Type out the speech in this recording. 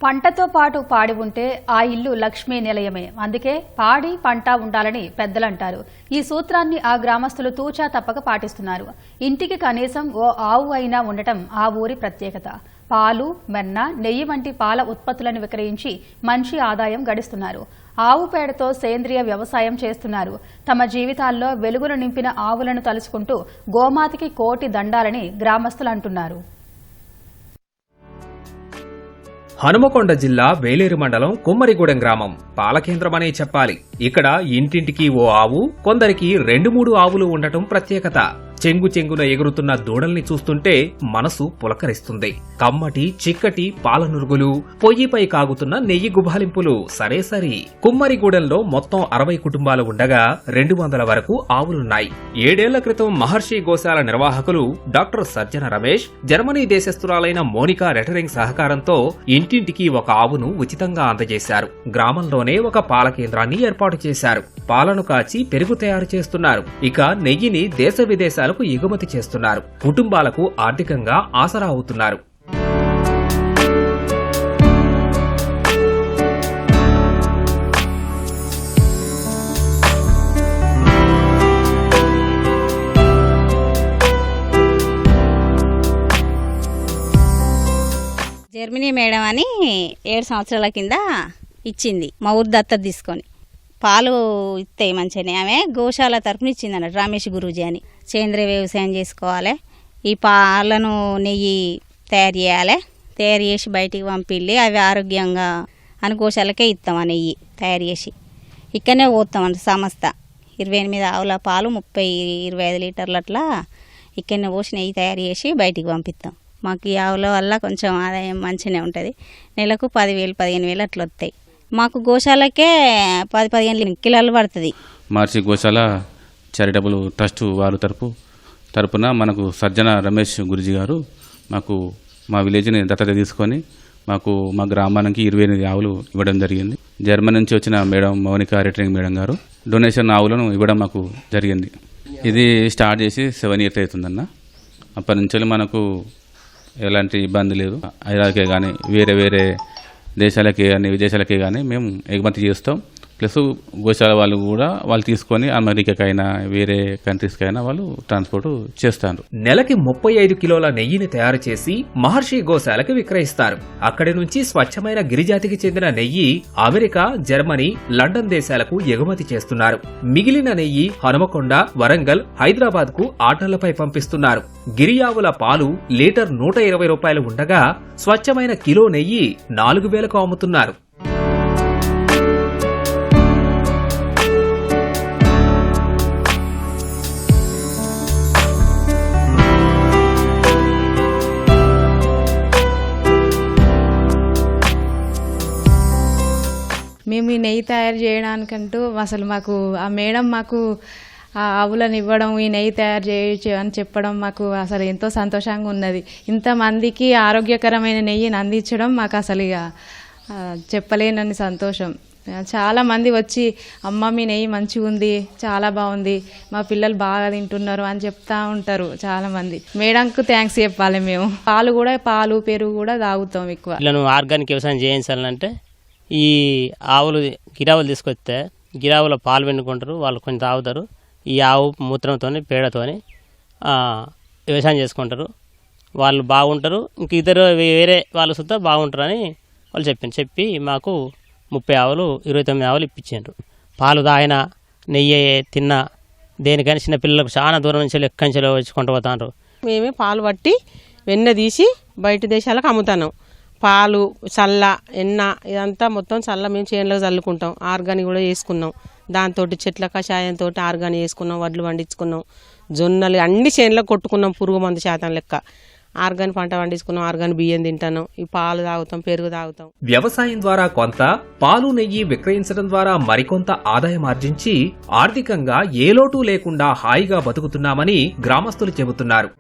పంటతో పాటు పాడి ఉంటే ఆ ఇల్లు లక్ష్మీ నిలయమే. అందుకే పాడి పంట ఉండాలని పెద్దలంటారు. ఈ సూత్రాన్ని ఆ గ్రామస్తులు తూచా తప్పక పాటిస్తున్నారు. ఇంటికి కనీసం ఓ ఆవు అయినా ఉండటం ఆ ఊరి ప్రత్యేకత. పాలు, వెన్న, నెయ్యి వంటి పాల ఉత్పత్తులను విక్రయించి మంచి ఆదాయం గడిస్తున్నారు. ఆవు పేడతో సేంద్రియ వ్యవసాయం చేస్తున్నారు. తమ జీవితాల్లో వెలుగులు నింపిన ఆవులను తలుచుకుంటూ గోమాతకి కోటి దండాలని గ్రామస్తులు అంటున్నారు. హనుమకొండ జిల్లా వేలేరు మండలం కుమ్మరిగూడెం గ్రామం పాలకేంద్రమనే చెప్పాలి. ఇక్కడ ఇంటింటికి ఓ ఆవు, కొందరికి 2-3 ఆవులు ఉండటం ప్రత్యేకత. చెంగు చెంగున ఎగురుతున్న దూడల్ని చూస్తుంటే మనసు పులకరిస్తుంది. కమ్మటి చిక్కటి పాలనురుగులు, పొయ్యిపై కాగుతున్న నెయ్యి గుబాలింపులు సరేసరి. కుమ్మరిగూడెంలో మొత్తం 60 కుటుంబాలు ఉండగా 200 వరకు ఆవులున్నాయి. 7 ఏళ్ల క్రితం మహర్షి గోశాల నిర్వాహకులు డాక్టర్ సజ్జన రమేష్, జర్మనీ దేశస్థురాలైన మోనికా రెటరింగ్ సహకారంతో ఇంటింటికి ఒక ఆవును ఉచితంగా అందజేశారు. గ్రామంలోనే ఒక పాల కేంద్రాన్ని ఏర్పాటు చేశారు. పాలను కాచి పెరుగు తయారు చేస్తున్నారు. ఇక నెయ్యిని దేశ విదేశాలకు ఎగుమతి చేస్తున్నారు. కుటుంబాలకు ఆర్థికంగా ఆసరా అవుతున్నారు. జర్మనీ మేడం అని 7 సంవత్సరాల కింద ఇచ్చింది మా ఊరు దత్తత తీసుకొని. పాలు ఇస్తాయి మంచిగానే. ఆమె గోశాల తరపున ఇచ్చింది అన్నట్టు, రమేష్ గురూజీ అని. సేంద్రియ వ్యవసాయం చేసుకోవాలి, ఈ పాలను నెయ్యి తయారు చేయాలి, తయారు చేసి బయటికి పంపిల్లి అవి ఆరోగ్యంగా అని గోశాలకే ఇస్తాం. ఆ నెయ్యి తయారు చేసి ఇక్కడనే పోతాం అంట. సంస్థ 28 ఆవుల పాలు 30-25 లీటర్ల అట్లా ఇక్కడనే పోసి నెయ్యి తయారు చేసి బయటికి పంపిస్తాం. మాకు ఈ ఆవుల వల్ల కొంచెం ఆదాయం మంచిగానే ఉంటుంది. నెలకు 10,000-15,000 అట్లా వస్తాయి. మాకు గోశాలకే 10-15 కిలోలు పడుతుంది. మహర్షి గోశాల చారిటబుల్ ట్రస్ట్ వారు తరపున మనకు సజ్జన రమేష్ గురుజీ గారు మాకు మా విలేజ్ని దత్తత తీసుకొని మాకు మా గ్రామానికి 28 ఆవులు ఇవ్వడం జరిగింది. జర్మనీ నుంచి వచ్చిన మేడం మౌనికా రెటరింగ్ మేడం గారు డొనేషన్ ఆవులను ఇవ్వడం మాకు జరిగింది. ఇది స్టార్ట్ చేసి 7 years అవుతుందన్న. అప్పటి నుంచి మనకు ఎలాంటి ఇబ్బంది లేదు. ఐరాకే కానీ వేరే దేశాలకి కానీ విదేశాలకి కానీ మేము ఎగుమతి చేస్తాం. ప్లస్ గోశాల వాళ్ళు తీసుకొని అమెరికాకైనా వేరే కంట్రీస్కైనా వాళ్ళు ట్రాన్స్పోర్ట్ చేస్తారు. నెలకి 35 కిలోల నెయ్యిని తయారు చేసి మహర్షి గోశాలకు విక్రయిస్తారు. అక్కడి నుంచి స్వచ్ఛమైన గిరిజాతికి చెందిన నెయ్యి అమెరికా, జర్మనీ, లండన్ దేశాలకు ఎగుమతి చేస్తున్నారు. మిగిలిన నెయ్యి హనుమకొండ, వరంగల్, హైదరాబాద్ కు ఆటోలపై పంపిస్తున్నారు. గిరియావుల పాలు లీటర్ 120 రూపాయలు ఉండగా స్వచ్ఛమైన కిలో నెయ్యి 4,000కు అమ్ముతున్నారు. మేము ఈ నెయ్యి తయారు చేయడానికంటూ అసలు మాకు ఆ మేడం మాకు ఆ ఆవులను ఇవ్వడం, ఈ నెయ్యి తయారు చేయొచ్చు అని చెప్పడం మాకు అసలు ఎంతో సంతోషంగా ఉన్నది. ఇంతమందికి ఆరోగ్యకరమైన నెయ్యిని అందించడం మాకు అసలు ఇక చెప్పలేనని సంతోషం. చాలా మంది వచ్చి అమ్మ మీ నెయ్యి మంచిగా ఉంది, చాలా బాగుంది, మా పిల్లలు బాగా తింటున్నారు అని చెప్తా ఉంటారు చాలా మంది. మేడంకు థ్యాంక్స్ చెప్పాలి. మేము పాలు పెరుగు కూడా తాగుతాం ఎక్కువ. పిల్లలు ఆర్గానిక్ వ్యవసాయం చేయించాలంటే ఈ గిరావులు తీసుకొస్తే గిరావుల పాలు పిండుకుంటారు, వాళ్ళు కొంచెం తాగుతారు. ఈ ఆవు మూత్రంతో పేడతోని వ్యవసాయం చేసుకుంటారు. వాళ్ళు బాగుంటారు. ఇంక ఇద్దరు వేరే వాళ్ళు సుతా బాగుంటారని వాళ్ళు చెప్పి మాకు 30 ఆవులు 29 ఆవులు ఇప్పించారు. పాలు తాగిన నెయ్యి తిన్నా దేనికైనా చిన్న పిల్లలకు చాలా దూరం నుంచి ఎక్కడి నుంచి వచ్చి కొంటూ పోతారు. మేమే పాలు పట్టి వెన్న తీసి బయట దేశాలకు అమ్ముతాను. పాలు, చల్ల, ఎన్న ఇదంతా మొత్తం చల్ల మేము చేనులకు చల్లుకుంటాం. ఆర్గానిక్ కూడా చేసుకున్నాం. దాంతో చెట్ల కషాయంతో ఆర్గానిక్ చేసుకున్నాం. వడ్లు పండించుకున్నాం. జొన్నలు అన్ని చేనులకు కొట్టుకున్నాం. పురుగు మందు శాతం లెక్క ఆర్గానిక్ పంట పండించుకున్నాం. ఆర్గానిక్ బియ్యం తింటాను. ఈ పాలు తాగుతాం, పెరుగు తాగుతాం. వ్యవసాయం ద్వారా కొంత, పాలు నెయ్యి విక్రయించడం ద్వారా మరికొంత ఆదాయం ఆర్జించి ఆర్థికంగా ఏ లోటు లేకుండా హాయిగా బతుకుతున్నామని గ్రామస్తులు చెబుతున్నారు.